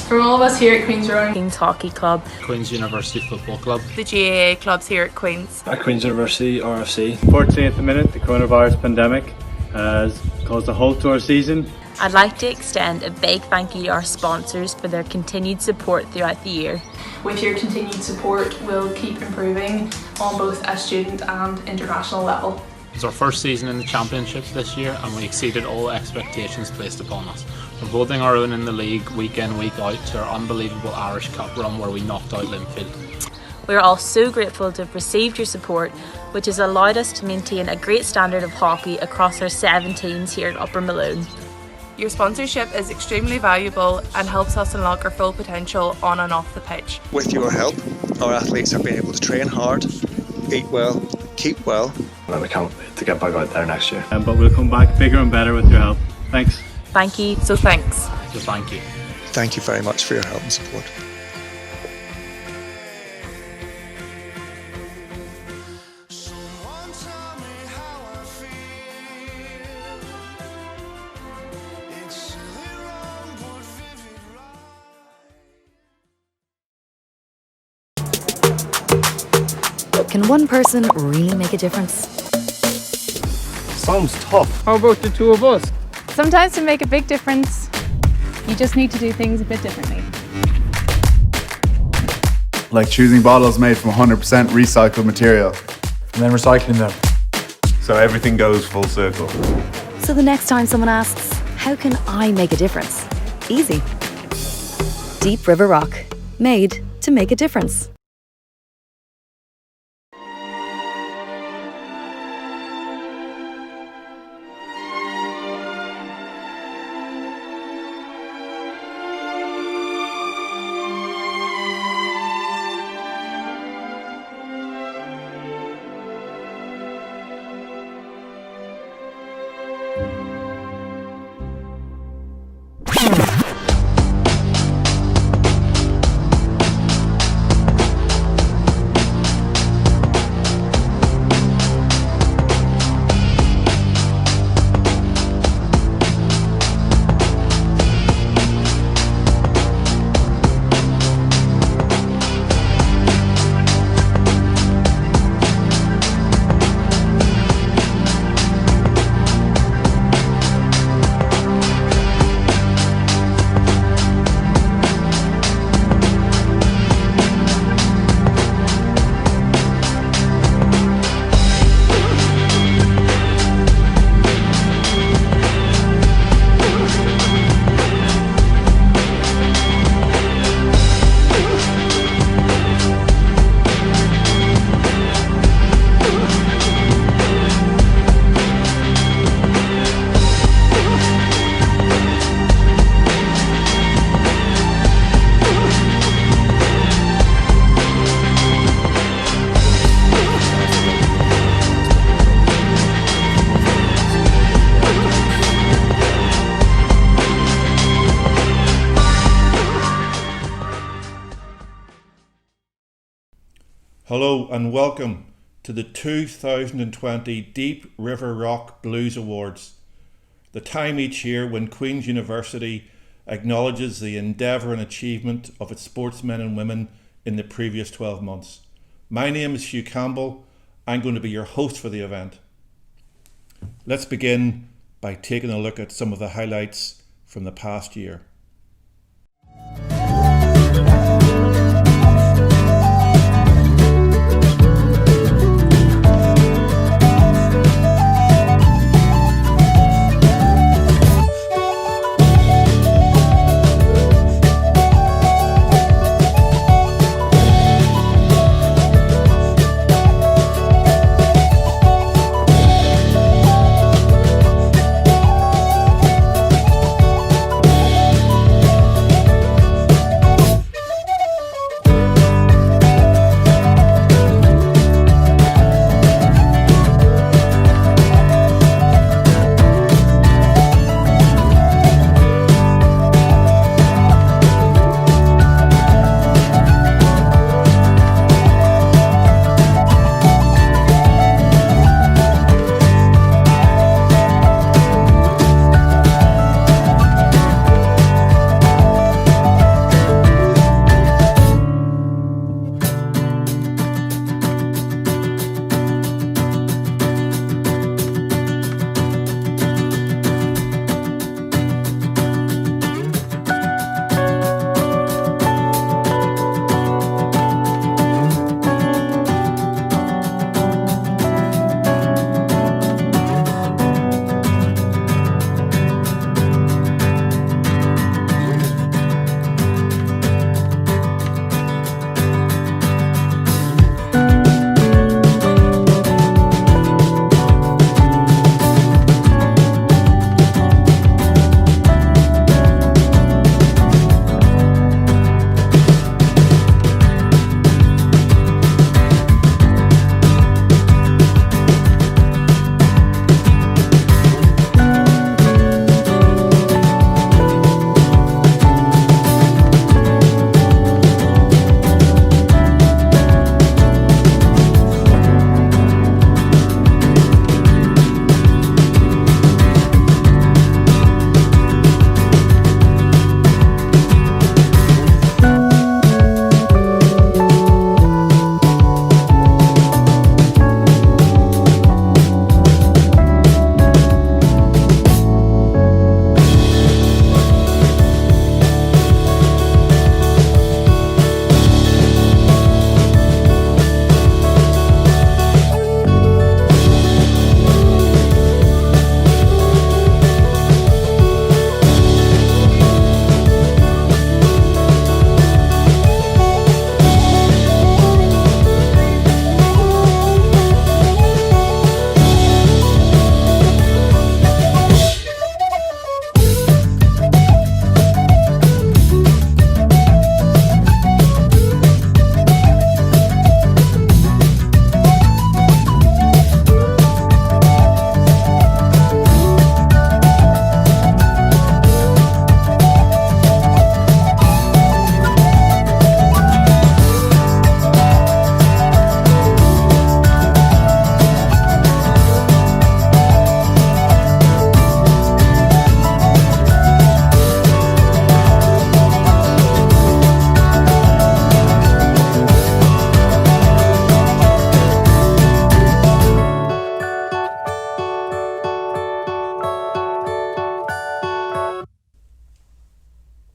From all of us here at Queen's Rowing, Queen's Hockey Club, Queen's University Football Club, the GAA clubs here at Queen's, at Queen's University RFC. Unfortunately, at the minute, the coronavirus pandemic has caused a halt to our season. I'd like to extend a big thank you to our sponsors for their continued support throughout the year. With your continued support, we'll keep improving on both a student and international level. It's our first season in the Championship this year and we exceeded all expectations placed upon us. From holding our own in the league week in, week out to our unbelievable Irish Cup run where we knocked out Linfield. We are all so grateful to have received your support, which has allowed us to maintain a great standard of hockey across our 7 teams here at Upper Malone. Your sponsorship is extremely valuable and helps us unlock our full potential on and off the pitch. With your help, our athletes are being able to train hard, eat well, keep well. And I can't wait to get back out there next year. But we'll come back bigger and better with your help. Thanks. Thank you. So thanks. So thank you. Thank you very much for your help and support. Can one person really make a difference? Sounds tough. How about the two of us? Sometimes to make a big difference, you just need to do things a bit differently. Like choosing bottles made from 100% recycled material. And then recycling them. So everything goes full circle. So the next time someone asks, how can I make a difference? Easy. Deep River Rock, made to make a difference. Hello and welcome to the 2020 Deep River Rock Blues Awards, the time each year when Queen's University acknowledges the endeavour and achievement of its sportsmen and women in the previous 12 months. My name is Hugh Campbell. I'm going to be your host for the event. Let's begin by taking a look at some of the highlights from the past year.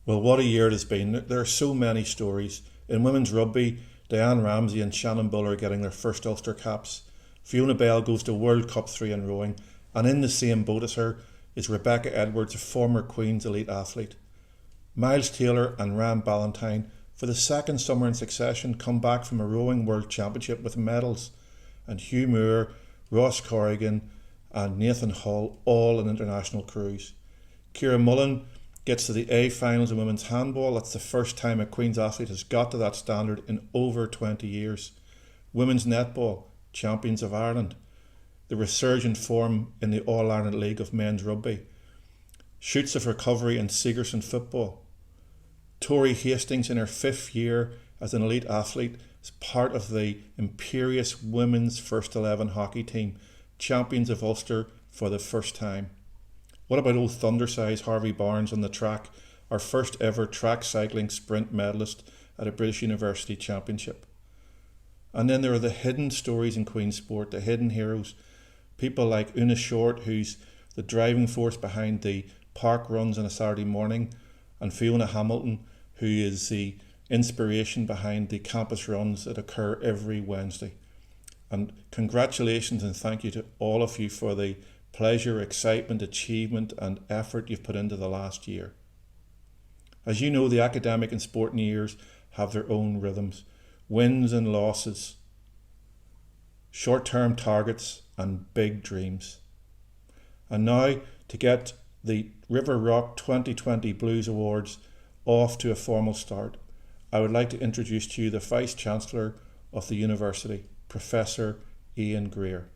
Well, what a year it has been. There are so many stories. In women's rugby, Diane Ramsey and Shannon Buller getting their first Ulster caps. Fiona Bell goes to World Cup 3 in rowing. And in the same boat as her is Rebecca Edwards, a former Queen's elite athlete. Miles Taylor and Ram Ballantyne, for the second summer in succession, come back from a rowing world championship with medals. And Hugh Moore, Ross Corrigan and Nathan Hull all in international crews. Ciara Mullen gets to the A finals in women's handball. That's the first time a Queen's athlete has got to that standard in over 20 years. Women's netball, champions of Ireland. The resurgent form in the All-Ireland League of Men's Rugby. Shoots of recovery in Sigerson football. Tori Hastings in her 5th year as an elite athlete is part of the imperious women's first 11 hockey team, champions of Ulster for the first time. What about old Thundersize Harvey Barnes on the track, our first ever track cycling sprint medalist at a British University Championship? And then there are the hidden stories in Queen's sport, the hidden heroes. People like Una Short, who's the driving force behind the park runs on a Saturday morning, and Fiona Hamilton, who is the inspiration behind the campus runs that occur every Wednesday. And congratulations and thank you to all of you for the pleasure, excitement, achievement and effort you've put into the last year. As you know, the academic and sporting years have their own rhythms, wins and losses, short-term targets and big dreams. And now, to get the River Rock 2020 Blues Awards off to a formal start, I would like to introduce to you the Vice-Chancellor of the University, Professor Ian Greer.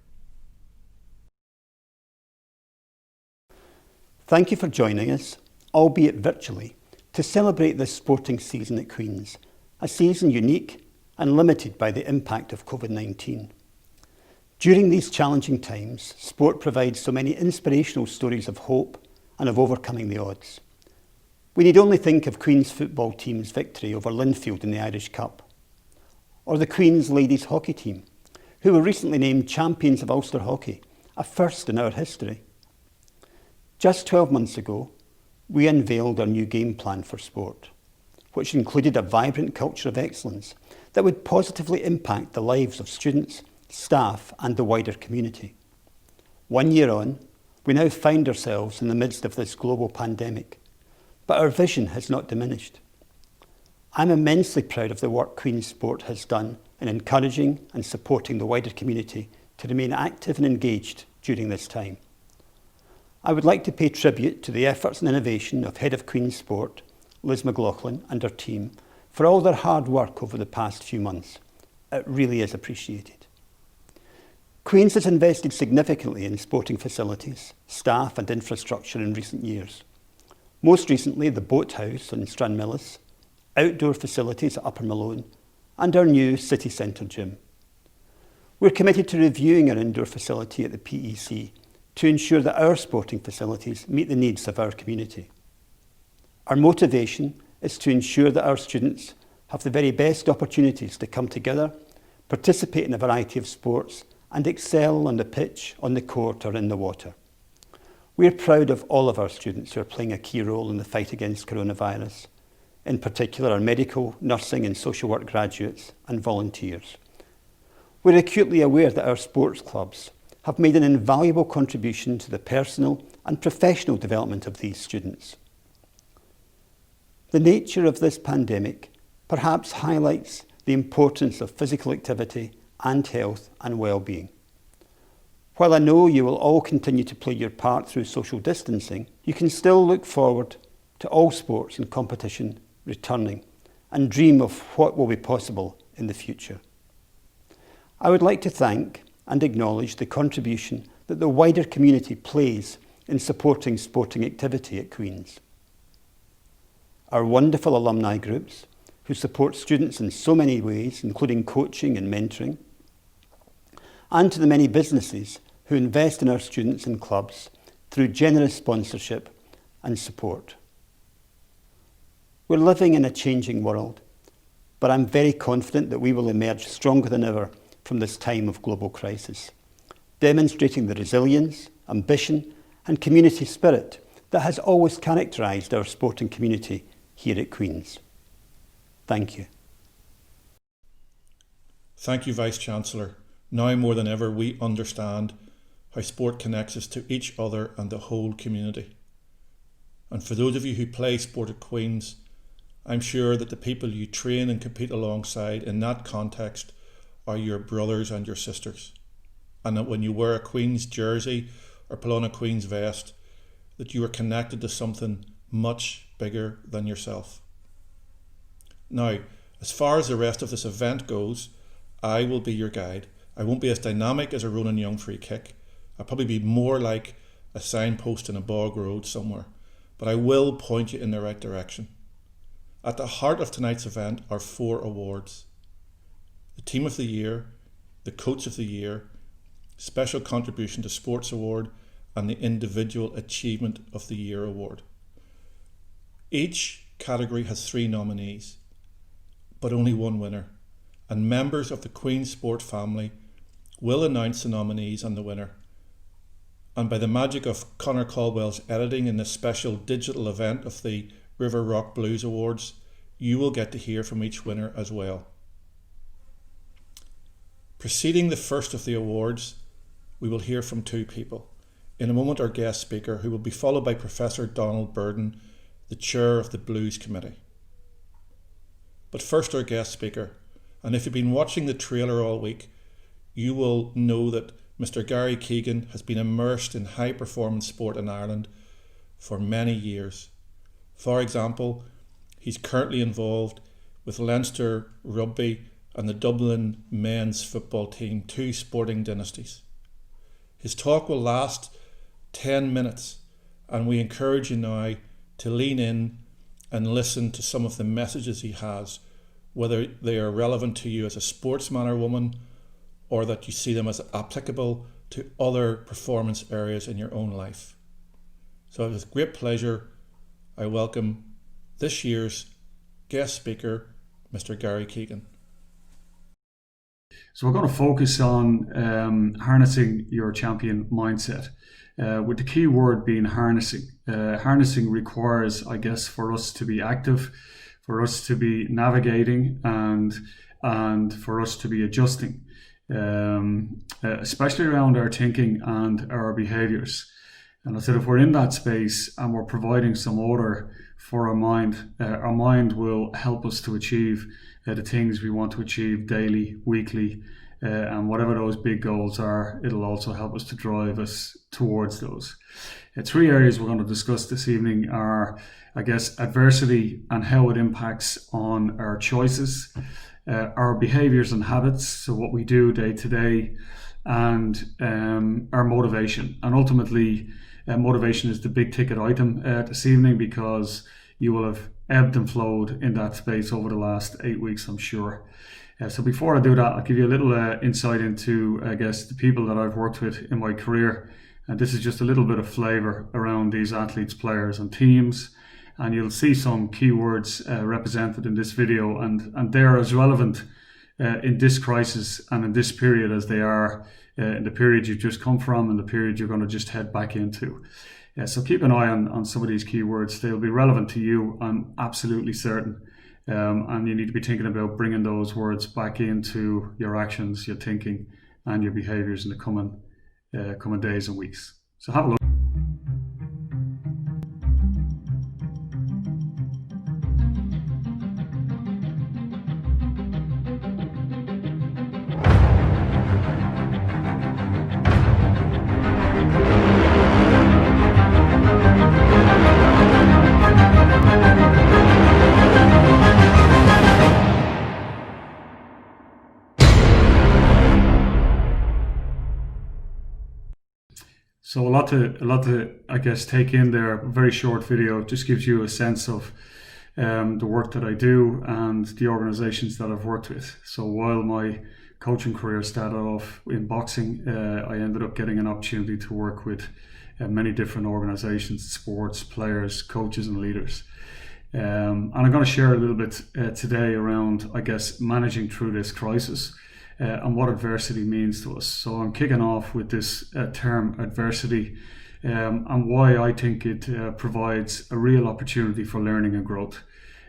Thank you for joining us, albeit virtually, to celebrate this sporting season at Queen's, a season unique and limited by the impact of COVID-19. During these challenging times, sport provides so many inspirational stories of hope and of overcoming the odds. We need only think of Queen's football team's victory over Linfield in the Irish Cup, or the Queen's ladies hockey team, who were recently named champions of Ulster hockey, a first in our history. Just 12 months ago, we unveiled our new game plan for sport, which included a vibrant culture of excellence that would positively impact the lives of students, staff and the wider community. 1 year on, we now find ourselves in the midst of this global pandemic, but our vision has not diminished. I'm immensely proud of the work Queen's Sport has done in encouraging and supporting the wider community to remain active and engaged during this time. I would like to pay tribute to the efforts and innovation of Head of Queen's Sport, Liz McLaughlin, and her team for all their hard work over the past few months. It really is appreciated. Queen's has invested significantly in sporting facilities, staff and infrastructure in recent years. Most recently, the Boathouse in Stranmillis, outdoor facilities at Upper Malone, and our new city centre gym. We're committed to reviewing our indoor facility at the PEC to ensure that our sporting facilities meet the needs of our community. Our motivation is to ensure that our students have the very best opportunities to come together, participate in a variety of sports, and excel on the pitch, on the court, or in the water. We're proud of all of our students who are playing a key role in the fight against coronavirus, in particular our medical, nursing, and social work graduates and volunteers. We're acutely aware that our sports clubs have made an invaluable contribution to the personal and professional development of these students. The nature of this pandemic perhaps highlights the importance of physical activity and health and well-being. While I know you will all continue to play your part through social distancing, you can still look forward to all sports and competition returning and dream of what will be possible in the future. I would like to thank and acknowledge the contribution that the wider community plays in supporting sporting activity at Queen's. Our wonderful alumni groups, who support students in so many ways, including coaching and mentoring, and to the many businesses who invest in our students and clubs through generous sponsorship and support. We're living in a changing world, but I'm very confident that we will emerge stronger than ever from this time of global crisis, demonstrating the resilience, ambition and community spirit that has always characterised our sporting community here at Queen's. Thank you. Thank you, Vice-Chancellor. Now more than ever, we understand how sport connects us to each other and the whole community. And for those of you who play sport at Queen's, I'm sure that the people you train and compete alongside in that context are your brothers and your sisters. And that when you wear a Queen's jersey or pull on a Queen's vest, that you are connected to something much bigger than yourself. Now, as far as the rest of this event goes, I will be your guide. I won't be as dynamic as a Ronan Young free kick. I'll probably be more like a signpost in a bog road somewhere, but I will point you in the right direction. At the heart of tonight's event are 4 awards: the Team of the Year, the Coach of the Year, Special Contribution to Sports Award, and the Individual Achievement of the Year Award. Each category has 3 nominees, but only 1 winner, and members of the Queen's Sport family will announce the nominees and the winner. And by the magic of Conor Caldwell's editing in this special digital event of the River Rock Blues Awards, you will get to hear from each winner as well. Preceding the first of the awards, we will hear from 2 people. In a moment, our guest speaker, who will be followed by Professor Donald Burden, the chair of the Blues Committee. But first, our guest speaker. And if you've been watching the trailer all week, you will know that Mr. Gary Keegan has been immersed in high performance sport in Ireland for many years. For example, he's currently involved with Leinster Rugby and the Dublin men's football team, 2 sporting dynasties. His talk will last 10 minutes, and we encourage you now to lean in and listen to some of the messages he has, whether they are relevant to you as a sportsman or woman, or that you see them as applicable to other performance areas in your own life. So with great pleasure, I welcome this year's guest speaker, Mr. Gary Keegan. So we're going to focus on harnessing your champion mindset, with the key word being harnessing. Harnessing requires, I guess, for us to be active, for us to be navigating, and for us to be adjusting, especially around our thinking and our behaviours. And I said, if we're in that space and we're providing some order for our mind will help us to achieve the things we want to achieve daily, weekly, and whatever those big goals are, it'll also help us to drive us towards those. 3 areas we're going to discuss this evening are, I guess, adversity and how it impacts on our choices, our behaviours and habits, so what we do day to day, and our motivation. And ultimately, motivation is the big ticket item this evening, because you will have ebbed and flowed in that space over the last 8 weeks, I'm sure. So before I do that, I'll give you a little insight into, I guess, the people that I've worked with in my career. And this is just a little bit of flavour around these athletes, players and teams. And you'll see some keywords represented in this video, and they're as relevant in this crisis and in this period as they are in the period you've just come from and the period you're going to just head back into. So keep an eye on some of these keywords. They'll be relevant to you, I'm absolutely certain. And you need to be thinking about bringing those words back into your actions, your thinking, and your behaviours in the coming days and weeks. So have a look. So a lot to I guess take in there. Very short video, just gives you a sense of the work that I do and the organizations that I've worked with. So while my coaching career started off in boxing, I ended up getting an opportunity to work with many different organizations, sports, players, coaches and leaders. And I'm going to share a little bit today around, I guess, managing through this crisis. And what adversity means to us. So I'm kicking off with this term adversity and why I think it provides a real opportunity for learning and growth.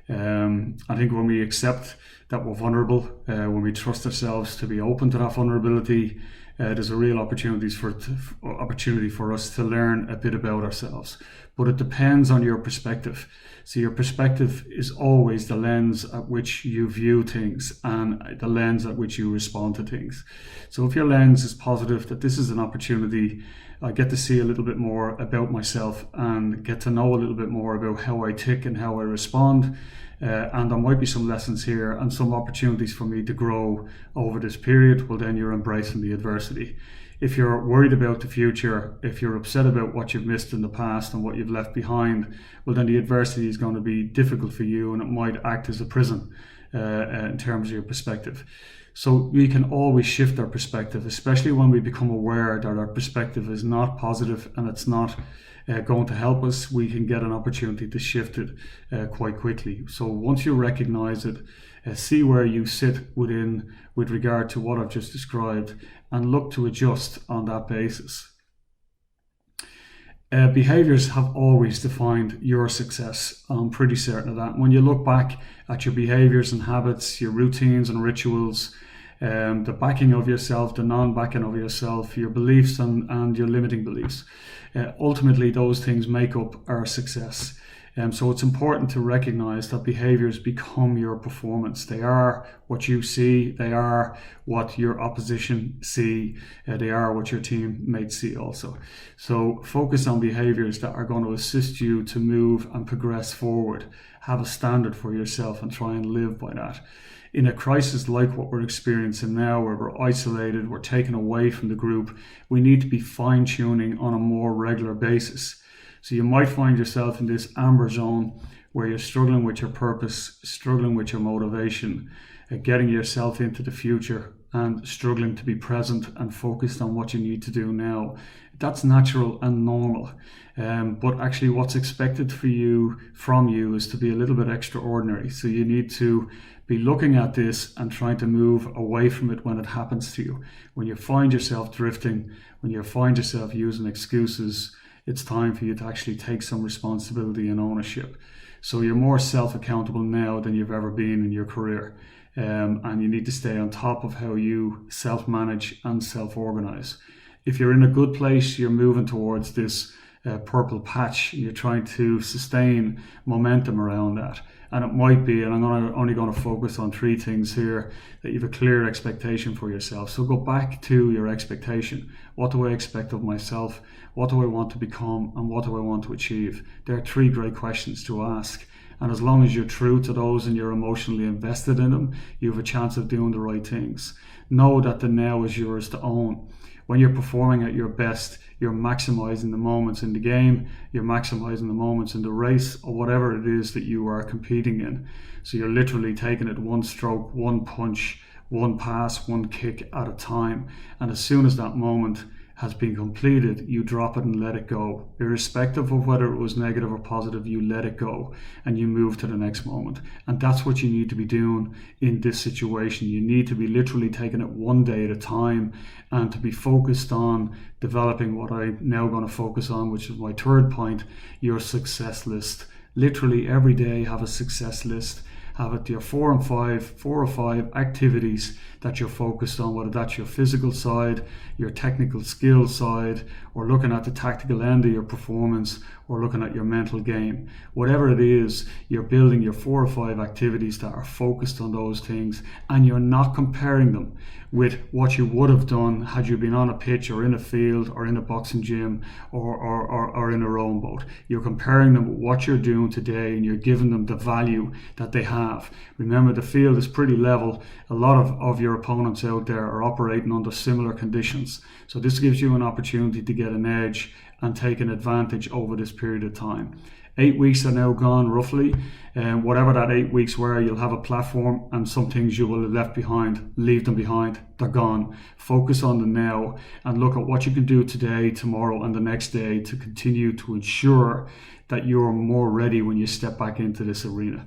I think when we accept that we're vulnerable, when we trust ourselves to be open to that vulnerability, there's a real opportunity for us to learn a bit about ourselves. But it depends on your perspective. So your perspective is always the lens at which you view things and the lens at which you respond to things. So if your lens is positive, that this is an opportunity, I get to see a little bit more about myself and get to know a little bit more about how I tick and how I respond. And there might be some lessons here and some opportunities for me to grow over this period. Well, then you're embracing the adversity. If you're worried about the future, if you're upset about what you've missed in the past and what you've left behind, well, then the adversity is going to be difficult for you, and it might act as a prison in terms of your perspective. So we can always shift our perspective, especially when we become aware that our perspective is not positive and it's not going to help us. We can get an opportunity to shift it quite quickly. So once you recognize it, see where you sit with regard to what I've just described, and look to adjust on that basis. Behaviors have always defined your success. I'm pretty certain of that. When you look back at your behaviors and habits, your routines and rituals, the backing of yourself, the non-backing of yourself, your beliefs and your limiting beliefs, ultimately those things make up our success. So it's important to recognize that behaviors become your performance. They are what you see, they are what your opposition see, they are what your teammates see also. So focus on behaviors that are going to assist you to move and progress forward. Have a standard for yourself and try and live by that. In a crisis like what we're experiencing now, where we're isolated, we're taken away from the group, we need to be fine-tuning on a more regular basis. So you might find yourself in this amber zone where you're struggling with your purpose, struggling with your motivation, getting yourself into the future and struggling to be present and focused on what you need to do now. That's natural and normal. But actually what's expected from you is to be a little bit extraordinary. So you need to be looking at this and trying to move away from it when it happens to you. When you find yourself drifting, when you find yourself using excuses, it's time for you to actually take some responsibility and ownership. So you're more self-accountable now than you've ever been in your career. And you need to stay on top of how you self-manage and self-organize. If you're in a good place, you're moving towards this purple patch. You're trying to sustain momentum around that. And it might be, and I'm only going to focus on 3 things here, that you have a clear expectation for yourself. So go back to your expectation. What do I expect of myself? What do I want to become? And what do I want to achieve? There are 3 great questions to ask. And as long as you're true to those and you're emotionally invested in them, you have a chance of doing the right things. Know that the now is yours to own. When you're performing at your best, you're maximizing the moments in the game, you're maximizing the moments in the race, or whatever it is that you are competing in. So you're literally taking it one stroke, one punch, one pass, one kick at a time. And as soon as that moment has been completed, you drop it and let it go. Irrespective of whether it was negative or positive, you let it go and you move to the next moment. And that's what you need to be doing in this situation. You need to be literally taking it one day at a time and to be focused on developing what I'm now going to focus on, which is my 3rd point, your success list. Literally every day have a success list. Have it your 4 or 5 activities that you're focused on, whether that's your physical side, your technical skill side, or looking at the tactical end of your performance, or looking at your mental game. Whatever it is, you're building your 4 or 5 activities that are focused on those things, and you're not comparing them with what you would have done had you been on a pitch or in a field or in a boxing gym or in a rowing boat. You're comparing them with what you're doing today, and you're giving them the value that they have. Remember, the field is pretty level. A lot of your opponents out there are operating under similar conditions. So this gives you an opportunity to get an edge and take an advantage over this period of time. 8 weeks are now gone roughly, and whatever that 8 weeks were, you'll have a platform, and some things you will have left behind. Leave them behind, they're gone. Focus on the now and look at what you can do today, tomorrow and the next day to continue to ensure that you're more ready when you step back into this arena.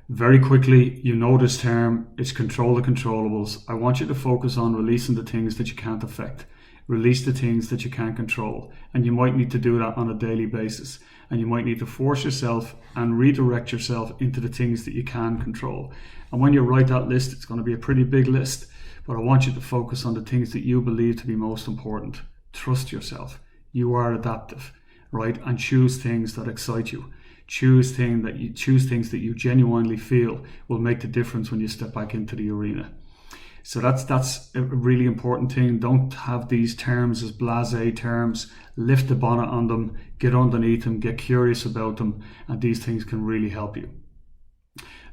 Very quickly, you know this term, it's control the controllables. I want you to focus on releasing the things that you can't affect Release the things that you can't control. And you might need to do that on a daily basis. And you might need to force yourself and redirect yourself into the things that you can control. And when you write that list, it's going to be a pretty big list. But I want you to focus on the things that you believe to be most important. Trust yourself. You are adaptive, right? And choose things that excite you. Choose things that you genuinely feel will make the difference when you step back into the arena. So that's a really important thing. Don't have these terms as blasé terms. Lift the bonnet on them, get underneath them, get curious about them, and these things can really help you.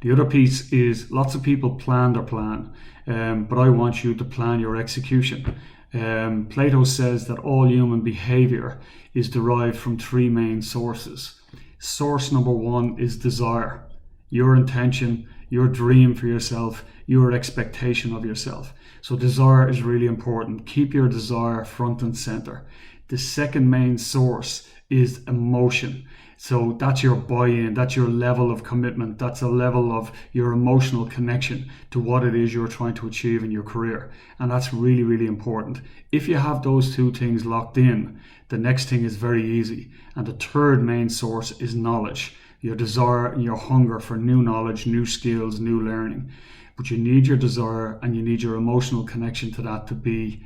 The other piece is lots of people plan their plan, but I want you to plan your execution. Plato says that all human behavior is derived from three main sources. Source number one is desire, your intention, your dream for yourself, your expectation of yourself. So desire is really important. Keep your desire front and center. The second main source is emotion. So that's your buy-in, that's your level of commitment, that's a level of your emotional connection to what it is you're trying to achieve in your career. And that's really, really important. If you have those two things locked in, the next thing is very easy. And the third main source is knowledge, your desire and your hunger for new knowledge, new skills, new learning. But you need your desire and you need your emotional connection to that to be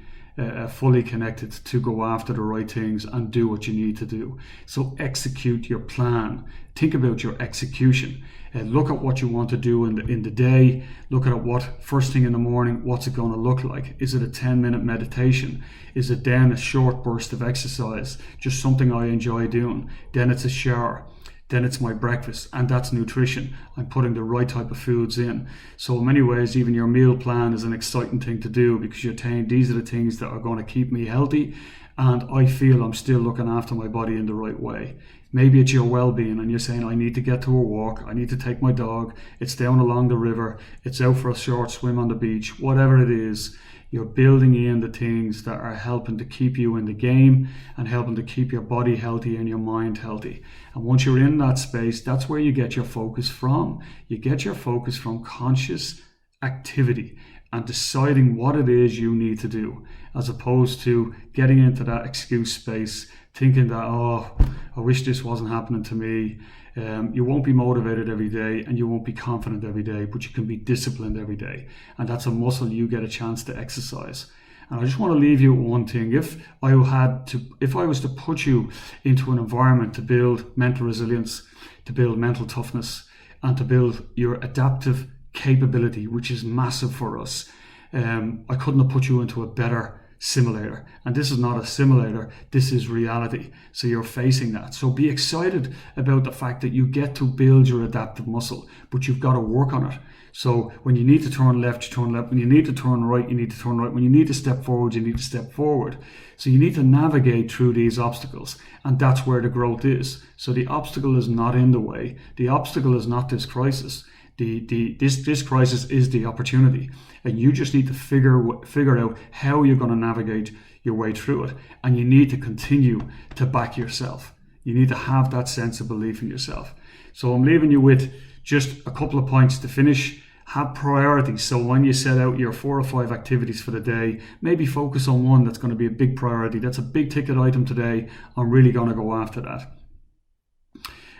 fully connected to go after the right things and do what you need to do. So execute your plan. Think about your execution. Look at what you want to do in the day. Look at what first thing in the morning, what's it going to look like? Is it a 10-minute meditation? Is it then a short burst of exercise? Just something I enjoy doing. Then it's a shower. Then it's my breakfast, and that's nutrition. I'm putting the right type of foods in. So in many ways, even your meal plan is an exciting thing to do because you're saying these are the things that are going to keep me healthy, and I feel I'm still looking after my body in the right way. Maybe it's your well-being and you're saying, I need to get to a walk, I need to take my dog, it's down along the river, it's out for a short swim on the beach, whatever it is. You're building in the things that are helping to keep you in the game and helping to keep your body healthy and your mind healthy. And once you're in that space, that's where you get your focus from. You get your focus from conscious activity and deciding what it is you need to do, as opposed to getting into that excuse space, thinking that, oh, I wish this wasn't happening to me. You won't be motivated every day and you won't be confident every day, but you can be disciplined every day. And that's a muscle you get a chance to exercise. And I just want to leave you with one thing. If I was to put you into an environment to build mental resilience, to build mental toughness, and to build your adaptive capability, which is massive for us, I couldn't have put you into a better simulator. And this is not a simulator, this is reality. So you're facing that. So be excited about the fact that you get to build your adaptive muscle, but you've got to work on it. So when you need to turn left, you turn left. When you need to turn right, you need to turn right. When you need to step forward, you need to step forward. So you need to navigate through these obstacles. And that's where the growth is. So the obstacle is not in the way. The obstacle is not this crisis. This crisis is the opportunity, and you just need to figure out how you're going to navigate your way through it. And you need to continue to back yourself. You need to have that sense of belief in yourself. So I'm leaving you with just a couple of points to finish. Have priorities. So when you set out your 4 or 5 activities for the day, maybe focus on one that's going to be a big priority. That's a big ticket item today. I'm really going to go after that.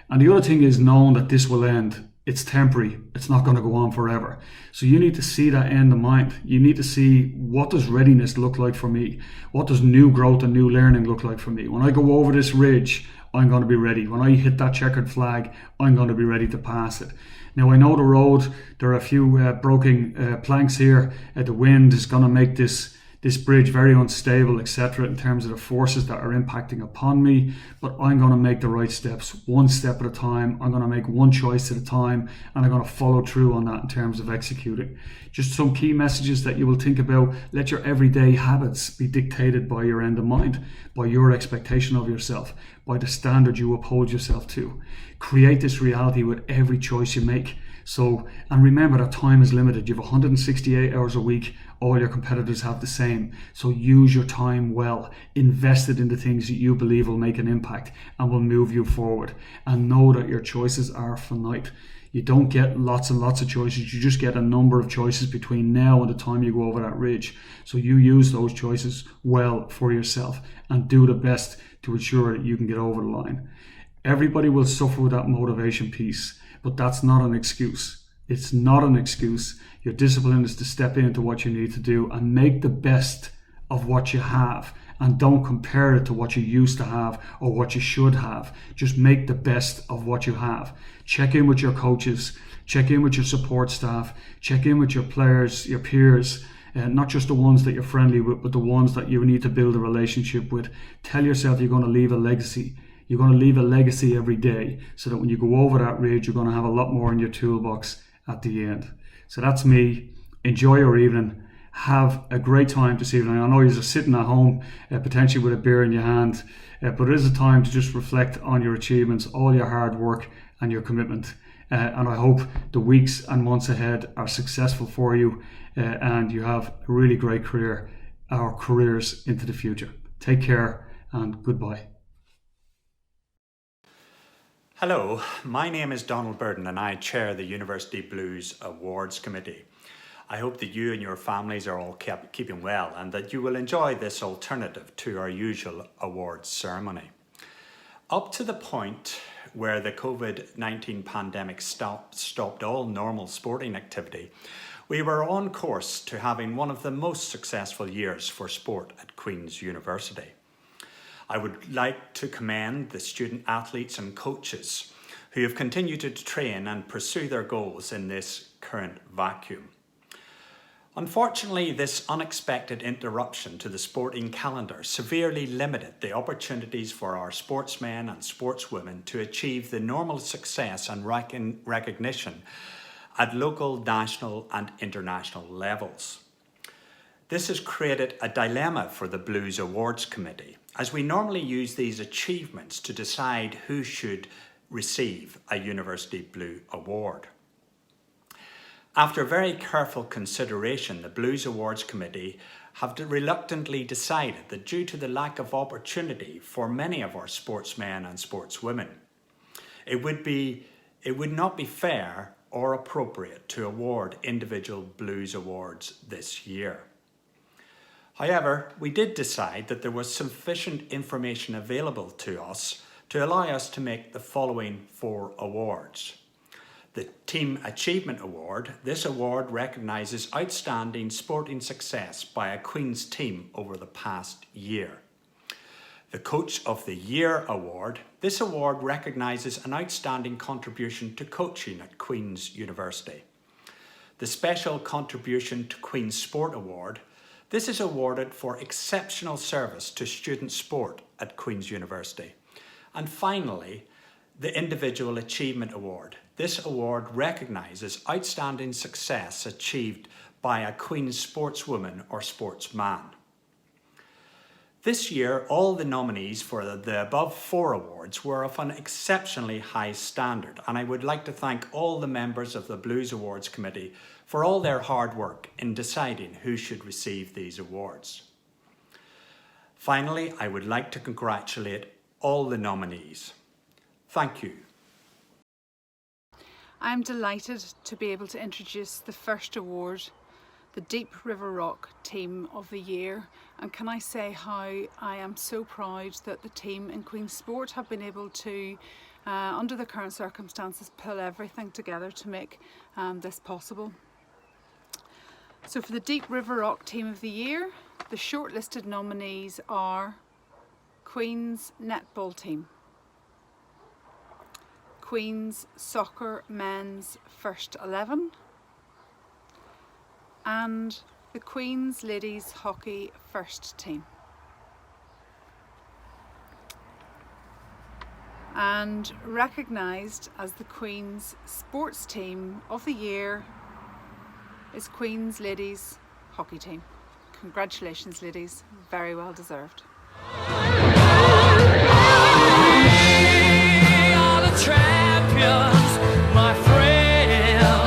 And the other thing is knowing that this will end. It's temporary. It's not going to go on forever. So you need to see that end in mind. You need to see, what does readiness look like for me? What does new growth and new learning look like for me? When I go over this ridge, I'm going to be ready. When I hit that checkered flag, I'm going to be ready to pass it. Now I know the road, there are a few broken planks here. The wind is going to make this bridge very unstable, etc., in terms of the forces that are impacting upon me, but I'm going to make the right steps, one step at a time. I'm going to make one choice at a time, and I'm going to follow through on that in terms of executing. Just some key messages that you will think about. Let your everyday habits be dictated by your end in mind, by your expectation of yourself, by the standard you uphold yourself to. Create this reality with every choice you make. So, and remember that time is limited. You have 168 hours a week. All your competitors have the same. So use your time well. Invest it in the things that you believe will make an impact and will move you forward. And know that your choices are finite. You don't get lots and lots of choices. You just get a number of choices between now and the time you go over that ridge. So you use those choices well for yourself and do the best to ensure that you can get over the line. Everybody will suffer with that motivation piece, but that's not an excuse. It's not an excuse. Your discipline is to step into what you need to do and make the best of what you have. And don't compare it to what you used to have or what you should have. Just make the best of what you have. Check in with your coaches, check in with your support staff, check in with your players, your peers, not just the ones that you're friendly with, but the ones that you need to build a relationship with. Tell yourself you're going to leave a legacy. You're going to leave a legacy every day so that when you go over that ridge, you're going to have a lot more in your toolbox at the end. So that's me. Enjoy your evening. Have a great time this evening. I know you're just sitting at home, potentially with a beer in your hand, but it is a time to just reflect on your achievements, all your hard work and your commitment. And I hope the weeks and months ahead are successful for you and you have a really great career or careers into the future. Take care and goodbye. Hello, my name is Donald Burden and I chair the University Blues Awards Committee. I hope that you and your families are all keeping well and that you will enjoy this alternative to our usual awards ceremony. Up to the point where the COVID-19 pandemic stopped all normal sporting activity, we were on course to having one of the most successful years for sport at Queen's University. I would like to commend the student athletes and coaches who have continued to train and pursue their goals in this current vacuum. Unfortunately, this unexpected interruption to the sporting calendar severely limited the opportunities for our sportsmen and sportswomen to achieve the normal success and recognition at local, national and international levels. This has created a dilemma for the Blues Awards Committee, as we normally use these achievements to decide who should receive a University Blue Award. After very careful consideration, the Blues Awards Committee have reluctantly decided that due to the lack of opportunity for many of our sportsmen and sportswomen, it would not be fair or appropriate to award individual Blues Awards this year. However, we did decide that there was sufficient information available to us to allow us to make the following 4 awards. The Team Achievement Award. This award recognises outstanding sporting success by a Queen's team over the past year. The Coach of the Year Award. This award recognises an outstanding contribution to coaching at Queen's University. The Special Contribution to Queen's Sport Award. This is awarded for exceptional service to student sport at Queen's University. And finally, the Individual Achievement Award. This award recognises outstanding success achieved by a Queen's sportswoman or sportsman. This year, all the nominees for the above 4 awards were of an exceptionally high standard, and I would like to thank all the members of the Blues Awards Committee for all their hard work in deciding who should receive these awards. Finally, I would like to congratulate all the nominees. Thank you. I'm delighted to be able to introduce the first award, the Deep River Rock Team of the Year. And can I say how I am so proud that the team in Queen's Sport have been able to, under the current circumstances, pull everything together to make this possible. So for the Deep River Rock Team of the Year, the shortlisted nominees are Queen's Netball Team, Queen's Soccer Men's First 11 and the Queen's Ladies Hockey First Team. And recognised as the Queen's Sports Team of the Year is Queen's Ladies Hockey Team. Congratulations ladies, very well deserved. Champions, my friend.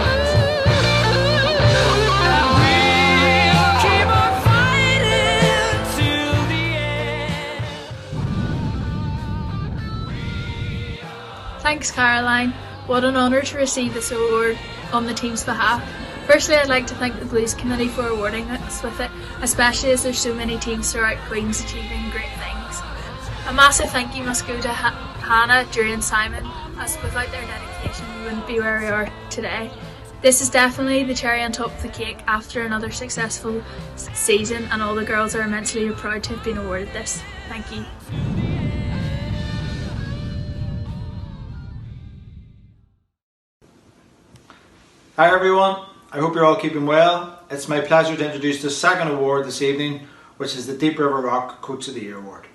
Thanks, Caroline. What an honour to receive this award on the team's behalf. Firstly, I'd like to thank the Blues Committee for awarding us with it, especially as there's so many teams throughout Queen's achieving great things. A massive thank you must go to Hannah, Drew and Simon, as without their dedication we wouldn't be where we are today. This is definitely the cherry on top of the cake after another successful season, and all the girls are immensely proud to have been awarded this. Thank you. Hi everyone, I hope you're all keeping well. It's my pleasure to introduce the second award this evening, which is the Deep River Rock Coach of the Year Award.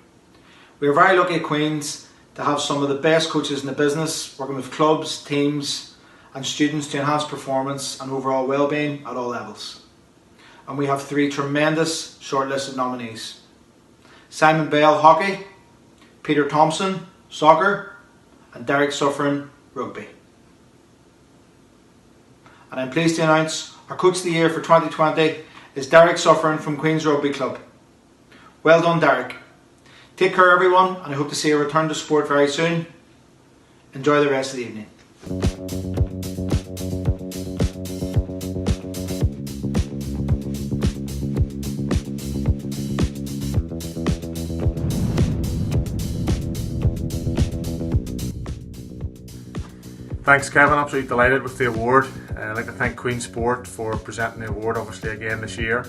We are very lucky at Queen's to have some of the best coaches in the business, working with clubs, teams and students to enhance performance and overall well-being at all levels. And we have 3 tremendous shortlisted nominees. Simon Bell, Hockey, Peter Thompson, Soccer and Derek Suffren, Rugby. And I'm pleased to announce our Coach of the Year for 2020 is Derek Suffren from Queen's Rugby Club. Well done, Derek. Take care everyone, and I hope to see a return to sport very soon. Enjoy the rest of the evening. Thanks Kevin, absolutely delighted with the award. I'd like to thank Queen Sport for presenting the award obviously again this year.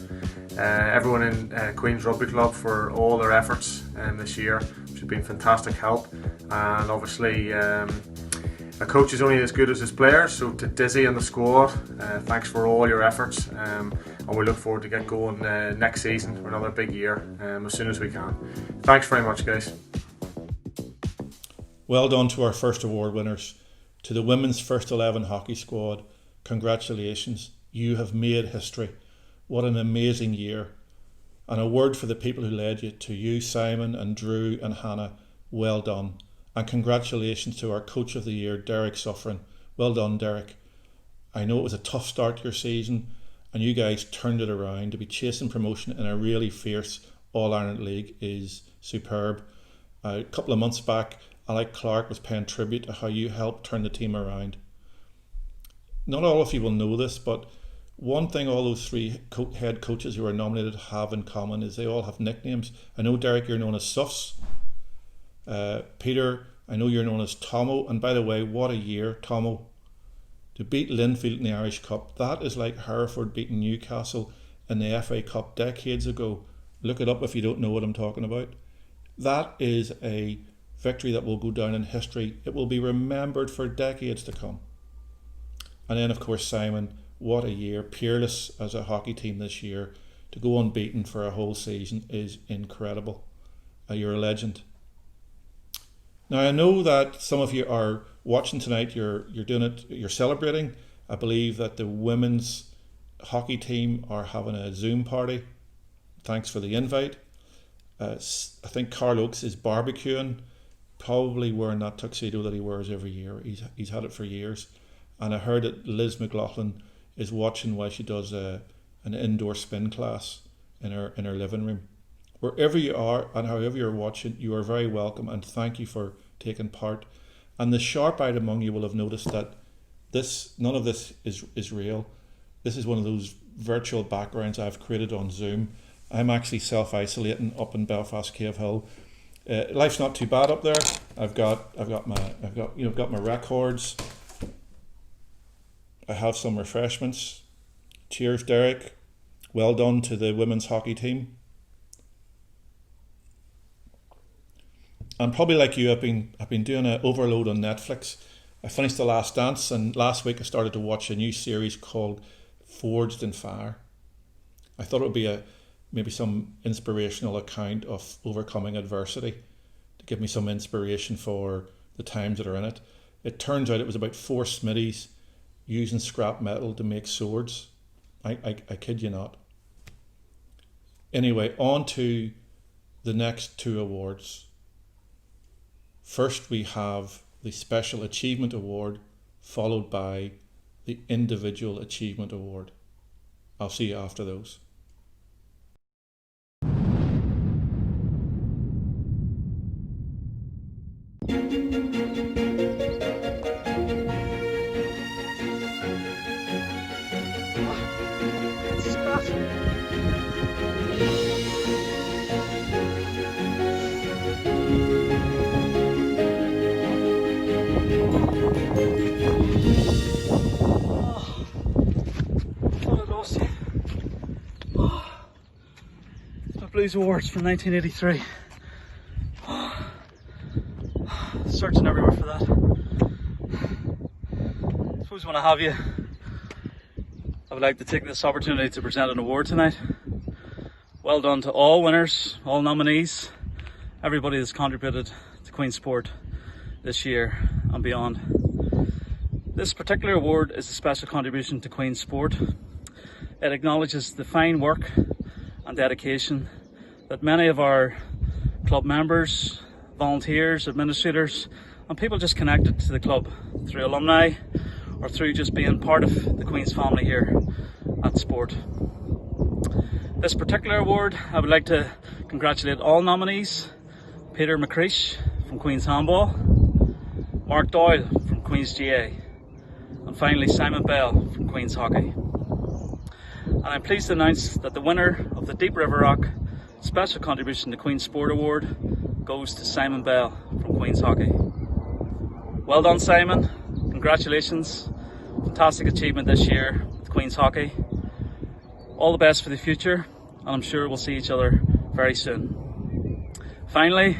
Everyone in Queen's Rugby Club for all their efforts this year, which has been fantastic help. And obviously a coach is only as good as his players, so to Dizzy and the squad, thanks for all your efforts, and we look forward to get going next season for another big year as soon as we can. Thanks very much guys. Well done to our first award winners. To the women's first 11 hockey squad, congratulations, you have made history. What an amazing year. And a word for the people who led you. To you, Simon and Drew and Hannah, well done. And congratulations to our Coach of the Year, Derek Suffren. Well done, Derek. I know it was a tough start to your season and you guys turned it around. To be chasing promotion in a really fierce All-Ireland League is superb. A couple of months back, Alec Clark was paying tribute to how you helped turn the team around. Not all of you will know this, but one thing all those 3 head coaches who are nominated have in common is they all have nicknames. I know, Derek, you're known as Suffs. Peter, I know you're known as Tomo. And by the way, what a year, Tomo. To beat Linfield in the Irish Cup, that is like Hereford beating Newcastle in the FA Cup decades ago. Look it up if you don't know what I'm talking about. That is a victory that will go down in history. It will be remembered for decades to come. And then of course Simon, what a year. Peerless as a hockey team this year. To go unbeaten for a whole season is incredible. You're a legend. Now I know that some of you are watching tonight, you're doing it, you're celebrating. I believe that the women's hockey team are having a Zoom party. Thanks for the invite. I think Carl Oakes is barbecuing, probably wearing that tuxedo that he wears every year. He's had it for years. And I heard that Liz McLaughlin is watching while she does an indoor spin class in her living room. Wherever you are and however you're watching, you are very welcome and thank you for taking part. And the sharp-eyed among you will have noticed that none of this is real. This is one of those virtual backgrounds I've created on Zoom. I'm actually self-isolating up in Belfast Cave Hill. Life's not too bad up there. I've got my records. I have some refreshments. Cheers, Derek. Well done to the women's hockey team. And probably like you, I've been doing an overload on Netflix. I finished The Last Dance, and last week I started to watch a new series called Forged in Fire. I thought it would be maybe some inspirational account of overcoming adversity to give me some inspiration for the times that are in it. It turns out it was about 4 smithies using scrap metal to make swords. I kid you not. Anyway, on to the next 2 awards. First we have the Special Achievement Award, followed by the Individual Achievement Award. I'll see you after those. Blues Awards from 1983. Searching everywhere for that. I suppose when I have you, I would like to take this opportunity to present an award tonight. Well done to all winners, all nominees, everybody that's contributed to Queen's Sport this year and beyond. This particular award is a special contribution to Queen's Sport. It acknowledges the fine work and dedication that many of our club members, volunteers, administrators and people just connected to the club through alumni or through just being part of the Queen's family here at Sport. This particular award, I would like to congratulate all nominees: Peter McCreesh from Queen's Handball, Mark Doyle from Queen's GA, and finally Simon Bell from Queen's Hockey. And I'm pleased to announce that the winner of the Deep River Rock Special Contribution to Queen's Sport Award goes to Simon Bell from Queen's Hockey. Well done, Simon. Congratulations. Fantastic achievement this year with Queen's Hockey. All the best for the future, and I'm sure we'll see each other very soon. Finally,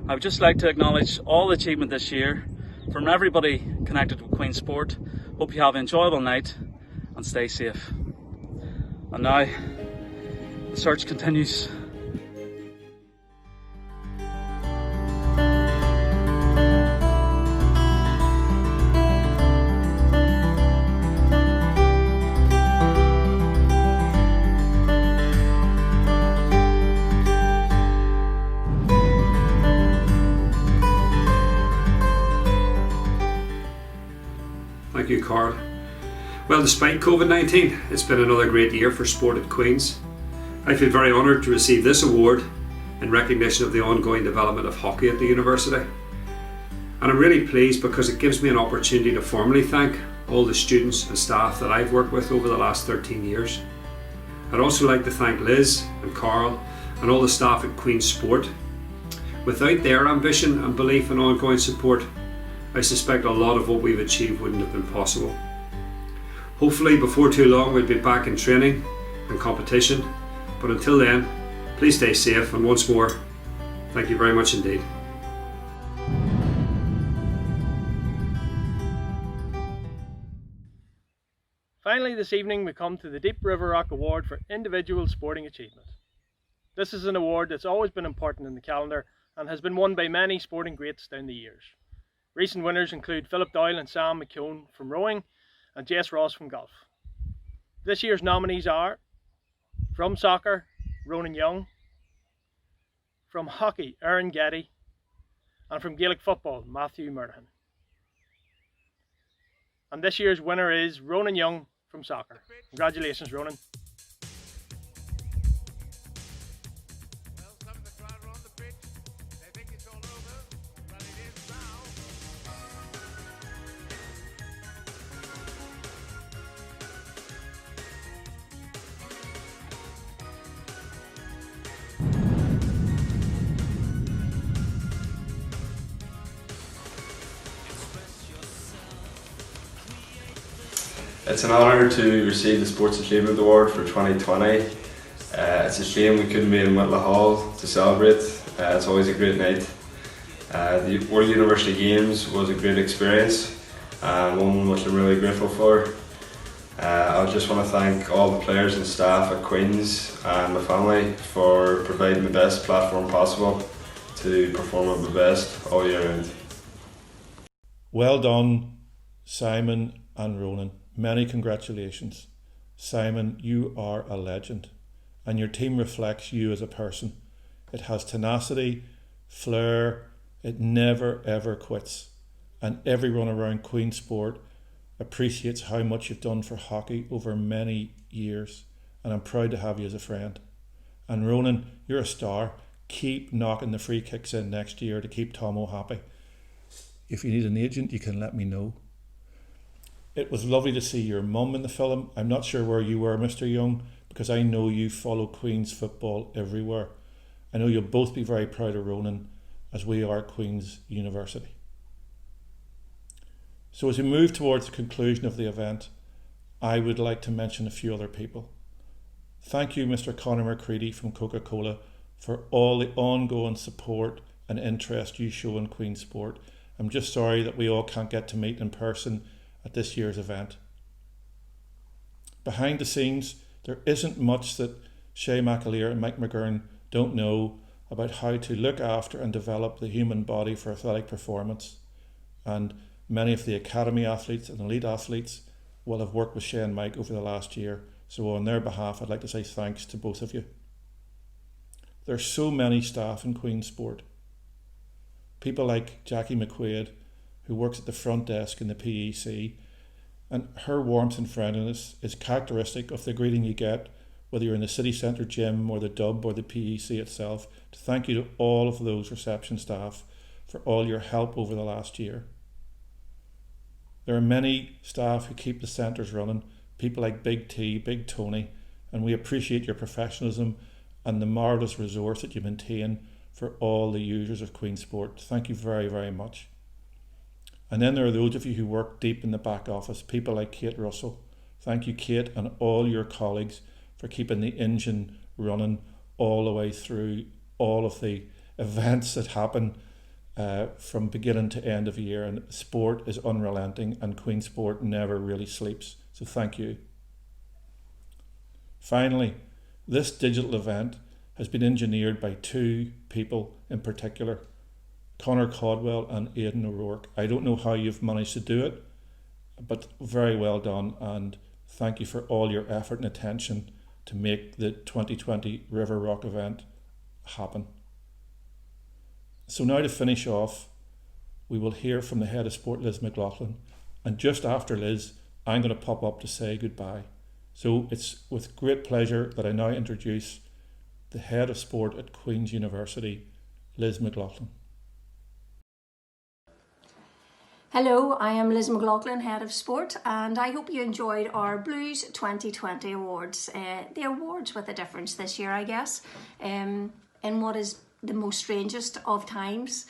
I would just like to acknowledge all the achievement this year from everybody connected with Queen's Sport. Hope you have an enjoyable night and stay safe. And now, the search continues. Thank you, Carl. Well, despite COVID-19, it's been another great year for sport at Queen's. I feel very honoured to receive this award in recognition of the ongoing development of hockey at the university. And I'm really pleased because it gives me an opportunity to formally thank all the students and staff that I've worked with over the last 13 years. I'd also like to thank Liz and Carl and all the staff at Queen's Sport. Without their ambition and belief and ongoing support, I suspect a lot of what we've achieved wouldn't have been possible. Hopefully before too long we'll be back in training and competition, but until then, please stay safe, and once more, thank you very much indeed. Finally this evening we come to the Deep River Rock Award for Individual Sporting Achievement. This is an award that's always been important in the calendar and has been won by many sporting greats down the years. Recent winners include Philip Doyle and Sam McKeown from rowing and Jess Ross from golf. This year's nominees are from soccer, Ronan Young, from hockey, Aaron Getty, and from Gaelic football, Matthew Murdahan. And this year's winner is Ronan Young from soccer. Congratulations, Ronan. It's an honour to receive the Sports Achievement Award for 2020. It's a shame we couldn't be in Whitla Hall to celebrate. It's always a great night. The World University Games was a great experience and one which I'm really grateful for. I just want to thank all the players and staff at Queen's and my family for providing the best platform possible to perform at my best all year round. Well done, Simon and Ronan. Many congratulations. Simon, you are a legend, and your team reflects you as a person. It has tenacity, flair, it never ever quits, and everyone around Queen's Sport appreciates how much you've done for hockey over many years, and I'm proud to have you as a friend. And Ronan, you're a star. Keep knocking the free kicks in next year to keep Tomo happy. If you need an agent, you can let me know. It was lovely to see your mum in the film. I'm not sure where you were, Mr. Young, because I know you follow Queen's football everywhere. I know you'll both be very proud of Ronan, as we are at Queen's University. So as we move towards the conclusion of the event, I would like to mention a few other people. Thank you, Mr. Conor McCready from Coca-Cola, for all the ongoing support and interest you show in Queen's sport. I'm just sorry that we all can't get to meet in person at this year's event. Behind the scenes, there isn't much that Shay McAleer and Mike McGurn don't know about how to look after and develop the human body for athletic performance. And many of the academy athletes and elite athletes will have worked with Shay and Mike over the last year. So on their behalf, I'd like to say thanks to both of you. There's so many staff in Queen's sport. People like Jackie McQuaid, who works at the front desk in the PEC, and her warmth and friendliness is characteristic of the greeting you get, whether you're in the city centre gym or the Dub or the PEC itself. To thank you to all of those reception staff for all your help over the last year. There are many staff who keep the centres running, people like Big T, Big Tony, and we appreciate your professionalism and the marvellous resource that you maintain for all the users of Queen's Sport. Thank you very, very much. And then there are those of you who work deep in the back office, people like Kate Russell. Thank you, Kate, and all your colleagues for keeping the engine running all the way through all of the events that happen from beginning to end of year. And sport is unrelenting, and Queen's Sport never really sleeps. So thank you. Finally, this digital event has been engineered by two people in particular, Conor Caldwell and Aidan O'Rourke. I don't know how you've managed to do it, but very well done, and thank you for all your effort and attention to make the 2020 River Rock event happen. So now to finish off, we will hear from the head of sport, Liz McLaughlin, and just after Liz, I'm going to pop up to say goodbye. So it's with great pleasure that I now introduce the head of sport at Queen's University, Liz McLaughlin. Hello, I am Liz McLaughlin, Head of Sport, and I hope you enjoyed our Blues 2020 awards. The awards with a difference this year, I guess, in what is the most strangest of times.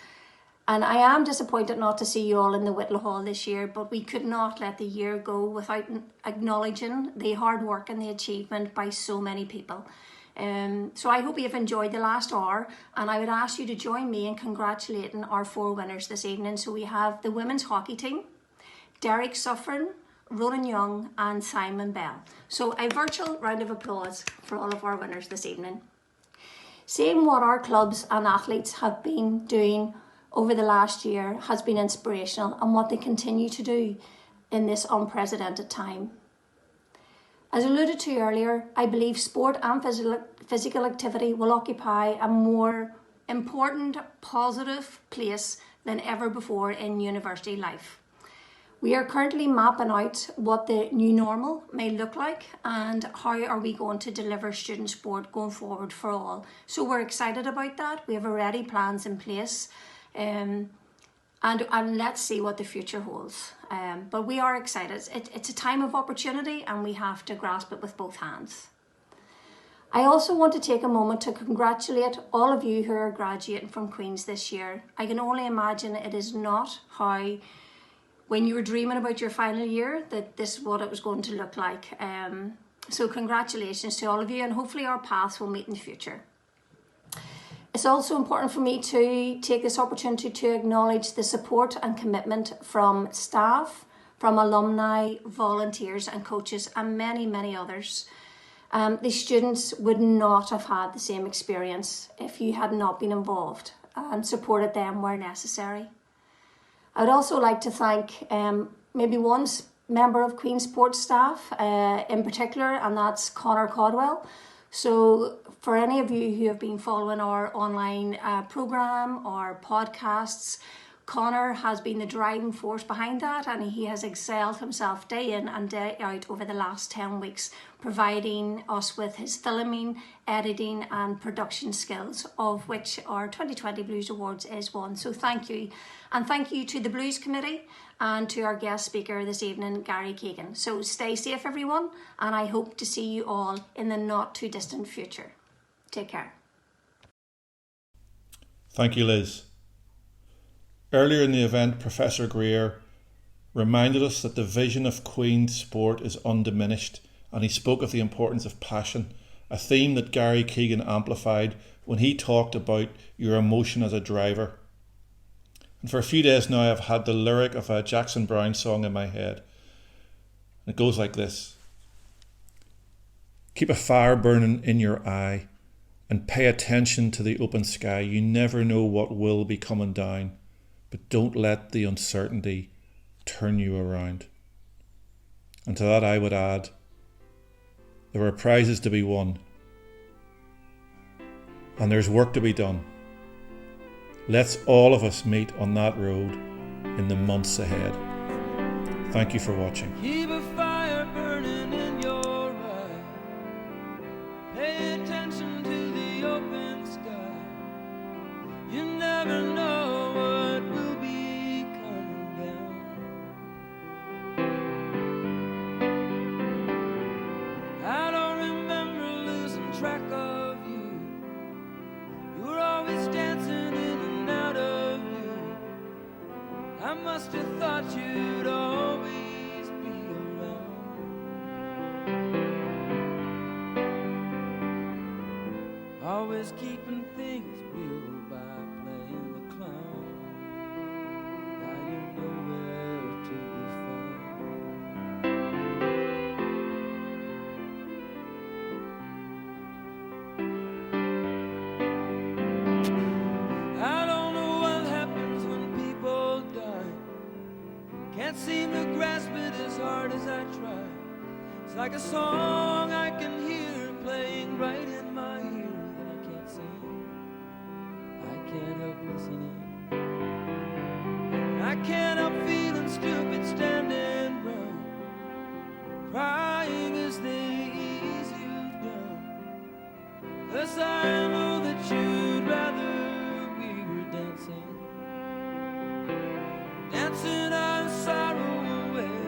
And I am disappointed not to see you all in the Whitla Hall this year, but we could not let the year go without acknowledging the hard work and the achievement by so many people. So I hope you've enjoyed the last hour, and I would ask you to join me in congratulating our four winners this evening. So we have the women's hockey team, Derek Suffren, Ronan Young and Simon Bell. So a virtual round of applause for all of our winners this evening. Seeing what our clubs and athletes have been doing over the last year has been inspirational, and what they continue to do in this unprecedented time. As alluded to earlier, I believe sport and physical activity will occupy a more important, positive place than ever before in university life. We are currently mapping out what the new normal may look like and how are we going to deliver student sport going forward for all. So we're excited about that. We have already plans in place. And let's see what the future holds. But we are excited. It's a time of opportunity, and we have to grasp it with both hands. I also want to take a moment to congratulate all of you who are graduating from Queen's this year. I can only imagine it is not how, when you were dreaming about your final year, that this is what it was going to look like. So congratulations to all of you, and hopefully our paths will meet in the future. It's also important for me to take this opportunity to acknowledge the support and commitment from staff, from alumni, volunteers and coaches and many, many others. The students would not have had the same experience if you had not been involved and supported them where necessary. I would also like to thank maybe one member of Queen's Sports staff in particular, and that's Conor Caldwell. So for any of you who have been following our online programme or podcasts, Conor has been the driving force behind that, and he has excelled himself day in and day out over the last 10 weeks, providing us with his filming, editing and production skills, of which our 2020 Blues Awards is one. So thank you. And thank you to the Blues Committee and to our guest speaker this evening, Gary Keegan. So stay safe, everyone, and I hope to see you all in the not too distant future. Take care. Thank you, Liz. Earlier in the event, Professor Greer reminded us that the vision of Queen's sport is undiminished, and he spoke of the importance of passion, a theme that Gary Keegan amplified when he talked about your emotion as a driver. And for a few days now I've had the lyric of a Jackson Browne song in my head. It goes like this. Keep a fire burning in your eye and pay attention to the open sky. You never know what will be coming down, but don't let the uncertainty turn you around. And to that I would add, there are prizes to be won, and there's work to be done. Let's all of us meet on that road in the months ahead. Thank you for watching. Keep a fire burning in your eye. Pay attention to the open sky. You never know what will be coming down. I don't remember losing track of you. You were always dancing in and out of you. I must have thought you'd always be around. Always keeping things real by playing the clown. Now you know where to be found. I don't know what happens when people die. Can't seem to grasp it as hard as I try. It's like a song I can hear playing right in my ear that I can't sing. I can't help listening. I can't help feeling stupid standing round, crying as they ease you down. 'Cause I know that you'd rather we were dancing, dancing our sorrow away.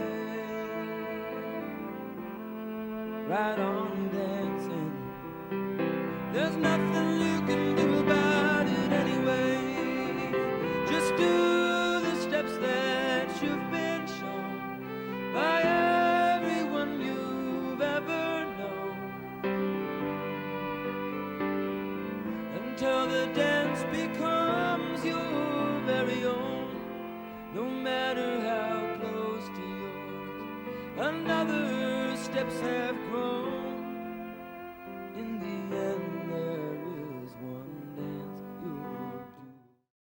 Right on dancing. There's nothing you can do about it anyway. Just do the steps that you've been shown by everyone you've ever known, until the dance becomes your very own. No matter how close to yours another steps have grown.